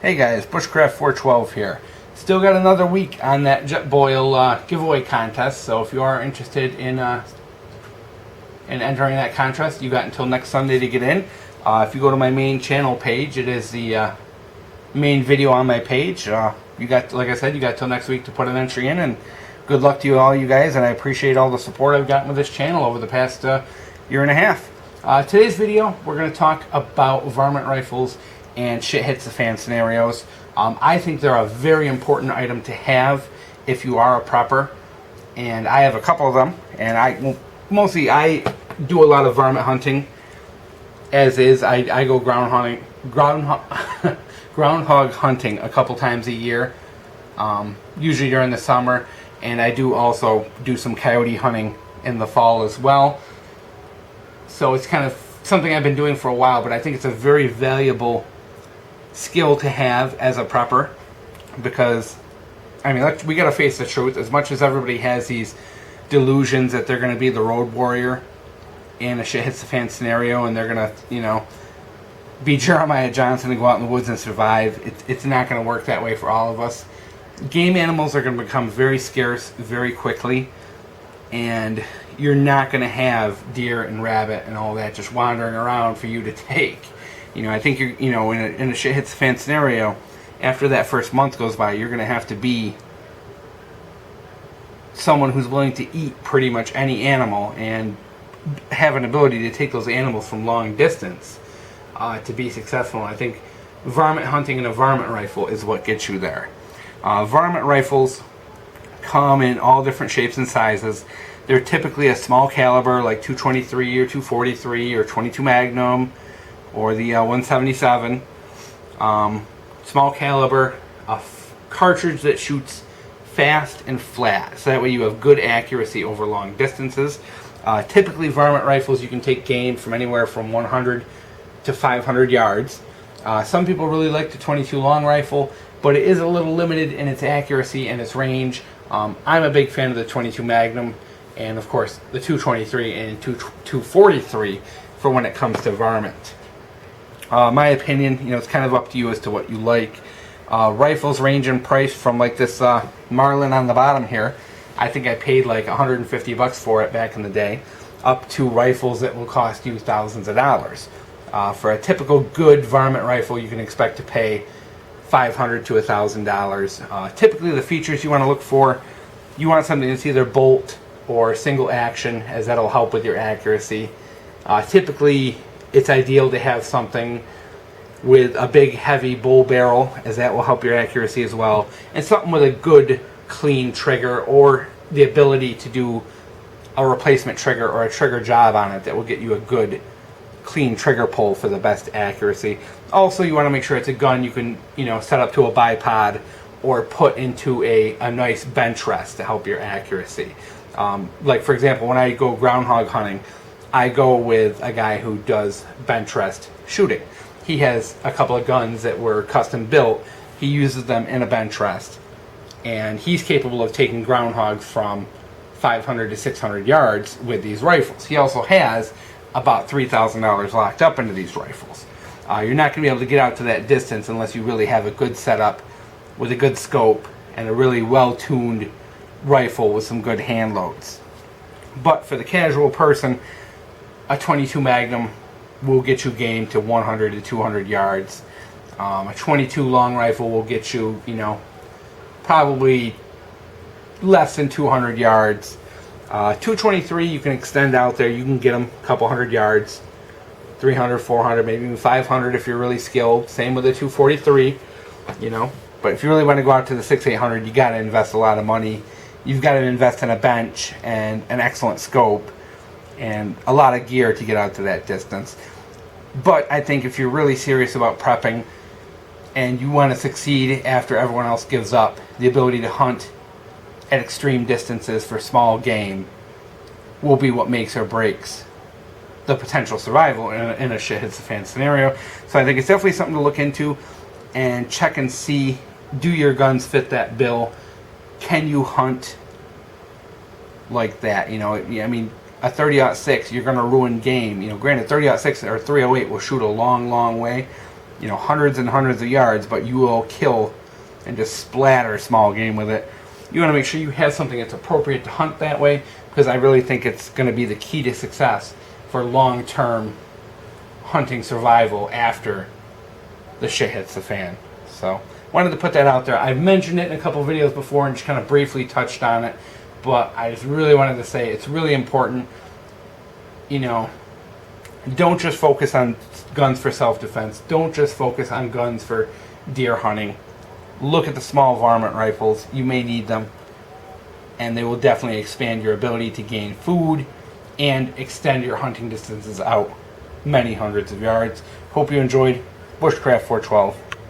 Hey guys, Bushcraft 412 here. Still got another week on that Jetboil giveaway contest, so if you are interested in entering that contest, you got until next Sunday to get in. If you go to my main channel page, it is the main video on my page. You got, like I said, you got till next week to put an entry in, and good luck to you all, you guys, and I appreciate all the support I've gotten with this channel over the past year and a half. Today's video, we're going to talk about varmint rifles and shit hits the fan scenarios. I think they're a very important item to have if you are a prepper, and I have a couple of them, and I do a lot of varmint hunting. As is, I go groundhog hunting a couple times a year, usually during the summer, and I do also do some coyote hunting in the fall as well. So it's kind of something I've been doing for a while, but I think it's a very valuable skill to have as a prepper, because I mean, we gotta face the truth. As much as everybody has these delusions that they're gonna be the road warrior in a shit hits the fan scenario, and they're gonna, you know, be Jeremiah Johnson and go out in the woods and survive, it's not gonna work that way for all of us. Game animals are gonna become very scarce very quickly, and you're not gonna have deer and rabbit and all that just wandering around for you to take. You know, I think you're, you know, in a shit hits the fan scenario, after that first month goes by, you're going to have to be someone who's willing to eat pretty much any animal and have an ability to take those animals from long distance to be successful. And I think varmint hunting and a varmint rifle is what gets you there. Varmint rifles come in all different shapes and sizes. They're typically a small caliber, like 223 or 243 or 22 Magnum, or the 177, small caliber, cartridge that shoots fast and flat, so that way you have good accuracy over long distances. Typically varmint rifles, you can take game from anywhere from 100 to 500 yards. Some people really like the 22 long rifle, but it is a little limited in its accuracy and its range. I'm a big fan of the 22 Magnum, and of course the 223 and 243 for when it comes to varmint. My opinion, you know, it's kind of up to you as to what you like. Rifles range in price from like this Marlin on the bottom here. I think I paid like 150 bucks for it back in the day, up to rifles that will cost you thousands of dollars. For a typical good varmint rifle, you can expect to pay $500 to $1,000. Typically the features you want to look for, you want something that's either bolt or single action, as that'll help with your accuracy. Typically it's ideal to have something with a big heavy bull barrel, as that will help your accuracy as well, and something with a good clean trigger, or the ability to do a replacement trigger or a trigger job on it that will get you a good clean trigger pull for the best accuracy. Also, you want to make sure it's a gun you can, you know, set up to a bipod or put into a nice bench rest to help your accuracy. Like for example, when I go groundhog hunting, I go with a guy who does bench rest shooting. He has a couple of guns that were custom built. He uses them in a bench rest, and he's capable of taking groundhogs from 500 to 600 yards with these rifles. He also has about $3,000 locked up into these rifles. You're not going to be able to get out to that distance unless you really have a good setup with a good scope and a really well-tuned rifle with some good hand loads. But for the casual person, a 22 Magnum will get you game to 100 to 200 yards. A 22 long rifle will get you, you know, probably less than 200 yards. 223 you can extend out there. You can get them a couple hundred yards, 300, 400, maybe even 500 if you're really skilled. Same with the 243, you know. But if you really want to go out to the 6-800, you got to invest a lot of money. You've got to invest in a bench and an excellent scope and a lot of gear to get out to that distance. But I think if you're really serious about prepping and you want to succeed after everyone else gives up, the ability to hunt at extreme distances for small game will be what makes or breaks the potential survival in a shit hits the fan scenario. So I think it's definitely something to look into and check and see, do your guns fit that bill? Can you hunt like that? You know, I mean, a 30-06, you're going to ruin game. You know, granted, 30-06 or 308 will shoot a long, long way, you know, hundreds and hundreds of yards, but you will kill and just splatter small game with it. You want to make sure you have something that's appropriate to hunt that way, because I really think it's going to be the key to success for long-term hunting survival after the shit hits the fan. So, wanted to put that out there. I've mentioned it in a couple videos before and just kind of briefly touched on it, but I just really wanted to say it's really important. You know, don't just focus on guns for self-defense. Don't just focus on guns for deer hunting. Look at the small varmint rifles. You may need them, and they will definitely expand your ability to gain food and extend your hunting distances out many hundreds of yards. Hope you enjoyed Bushcraft 412.